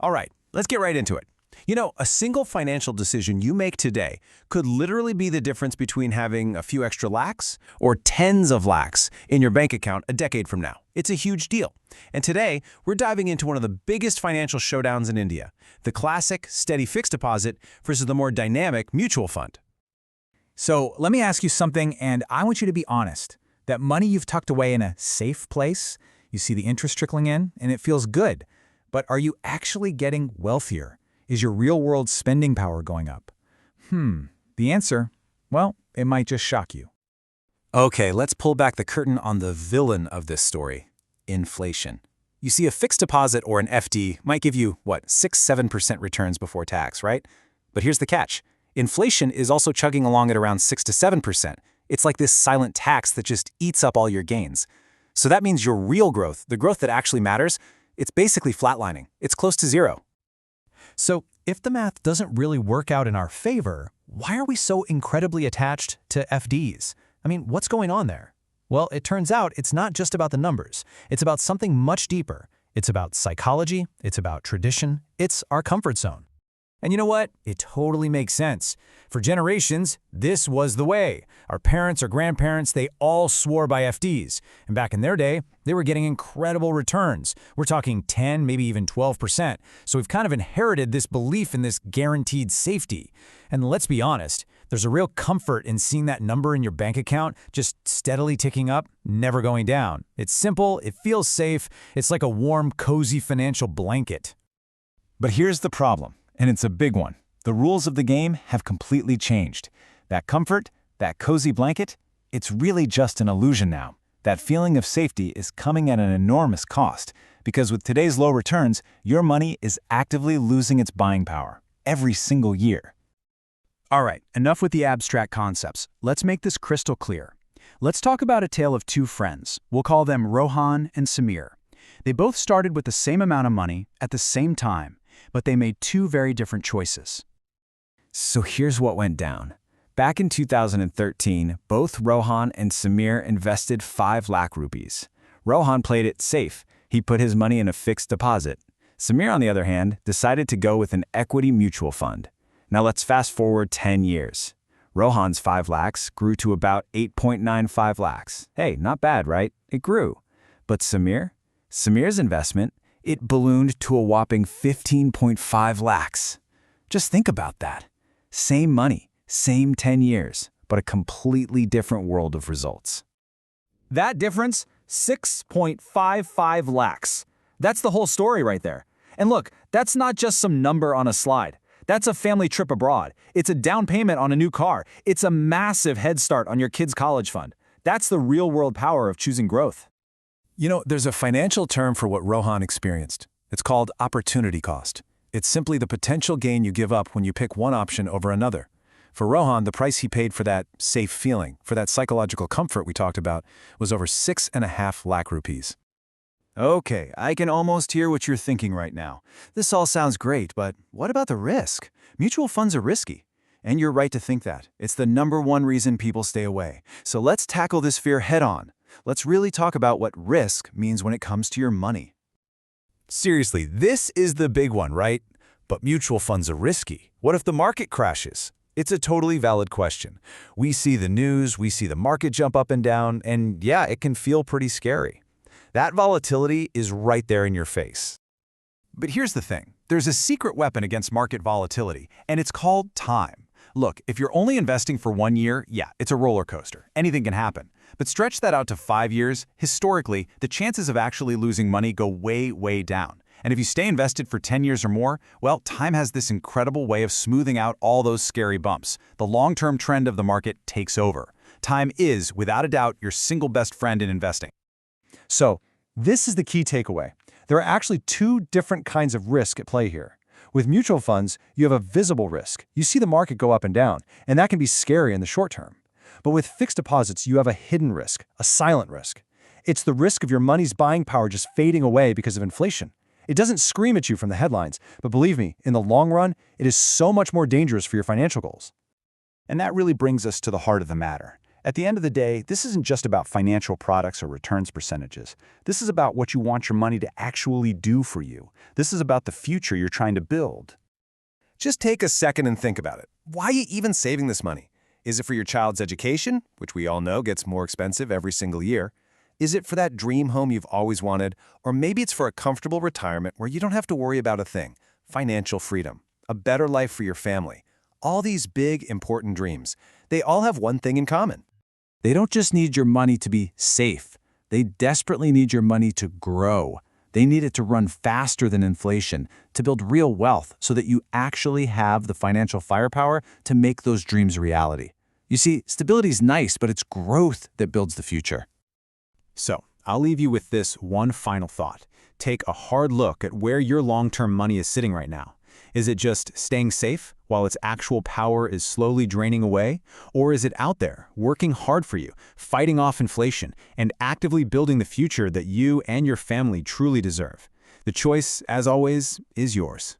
All right, let's get right into it. You know, a single financial decision you make today could literally be the difference between having a few extra lakhs or tens of lakhs in your bank account a decade from now. It's a huge deal. And today, we're diving into one of the biggest financial showdowns in India, the classic steady fixed deposit versus the more dynamic mutual fund. So let me ask you something, and I want you to be honest. That money you've tucked away in a safe place, you see the interest trickling in, and it feels good. But are you actually getting wealthier? Is your real-world spending power going up? The answer, well, it might just shock you. Okay, let's pull back the curtain on the villain of this story, inflation. You see, a fixed deposit or an FD might give you, 6–7% returns before tax, right? But here's the catch. Inflation is also chugging along at around 6 to 7%. It's like this silent tax that just eats up all your gains. So that means your real growth, the growth that actually matters, it's basically flatlining. It's close to zero. So if the math doesn't really work out in our favor, why are we so incredibly attached to FDs? I mean, what's going on there? Well, it turns out it's not just about the numbers. It's about something much deeper. It's about psychology. It's about tradition. It's our comfort zone. And you know what? It totally makes sense. For generations, this was the way. Our parents or grandparents, they all swore by FDs. And back in their day, they were getting incredible returns. We're talking 10, maybe even 12%. So we've kind of inherited this belief in this guaranteed safety. And let's be honest, there's a real comfort in seeing that number in your bank account just steadily ticking up, never going down. It's simple, it feels safe, it's like a warm, cozy financial blanket. But here's the problem. And it's a big one. The rules of the game have completely changed. That comfort, that cozy blanket, it's really just an illusion now. That feeling of safety is coming at an enormous cost, because with today's low returns, your money is actively losing its buying power every single year. All right, enough with the abstract concepts. Let's make this crystal clear. Let's talk about a tale of two friends. We'll call them Rohan and Samir. They both started with the same amount of money at the same time, but they made two very different choices. So here's what went down. Back in 2013, both Rohan and Samir invested 5 lakh rupees. Rohan played it safe. He put his money in a fixed deposit. Samir, on the other hand, decided to go with an equity mutual fund. Now let's fast forward 10 years. Rohan's 5 lakhs grew to about 8.95 lakhs. Hey, not bad, right? It grew. But Samir's investment, it ballooned to a whopping 15.5 lakhs. Just think about that. Same money, same 10 years, but a completely different world of results. That difference, 6.55 lakhs. That's the whole story right there. And look, that's not just some number on a slide. That's a family trip abroad. It's a down payment on a new car. It's a massive head start on your kid's college fund. That's the real-world power of choosing growth. You know, there's a financial term for what Rohan experienced. It's called opportunity cost. It's simply the potential gain you give up when you pick one option over another. For Rohan, the price he paid for that safe feeling, for that psychological comfort we talked about, was over 6.5 lakh rupees. Okay, I can almost hear what you're thinking right now. This all sounds great, but what about the risk? Mutual funds are risky. And you're right to think that. It's the #1 reason people stay away. So let's tackle this fear head-on. Let's really talk about what risk means when it comes to your money. Seriously, this is the big one, right? But mutual funds are risky. What if the market crashes? It's a totally valid question. We see the news, we see the market jump up and down, and yeah, it can feel pretty scary. That volatility is right there in your face. But here's the thing. There's a secret weapon against market volatility, and it's called time. Look, if you're only investing for 1 year, yeah, it's a roller coaster. Anything can happen. But stretch that out to 5 years, historically, the chances of actually losing money go way, way down. And if you stay invested for 10 years or more, well, time has this incredible way of smoothing out all those scary bumps. The long-term trend of the market takes over. Time is, without a doubt, your single best friend in investing. So this is the key takeaway. There are actually two different kinds of risk at play here. With mutual funds, you have a visible risk. You see the market go up and down, and that can be scary in the short term. But with fixed deposits, you have a hidden risk, a silent risk. It's the risk of your money's buying power just fading away because of inflation. It doesn't scream at you from the headlines, but believe me, in the long run, it is so much more dangerous for your financial goals. And that really brings us to the heart of the matter. At the end of the day, this isn't just about financial products or returns percentages. This is about what you want your money to actually do for you. This is about the future you're trying to build. Just take a second and think about it. Why are you even saving this money? Is it for your child's education, which we all know gets more expensive every single year? Is it for that dream home you've always wanted? Or maybe it's for a comfortable retirement where you don't have to worry about a thing. Financial freedom, a better life for your family. All these big, important dreams, they all have one thing in common. They don't just need your money to be safe. They desperately need your money to grow. They need it to run faster than inflation, to build real wealth so that you actually have the financial firepower to make those dreams a reality. You see, stability is nice, but it's growth that builds the future. So, I'll leave you with this one final thought. Take a hard look at where your long-term money is sitting right now. Is it just staying safe while its actual power is slowly draining away? Or is it out there, working hard for you, fighting off inflation, and actively building the future that you and your family truly deserve? The choice, as always, is yours.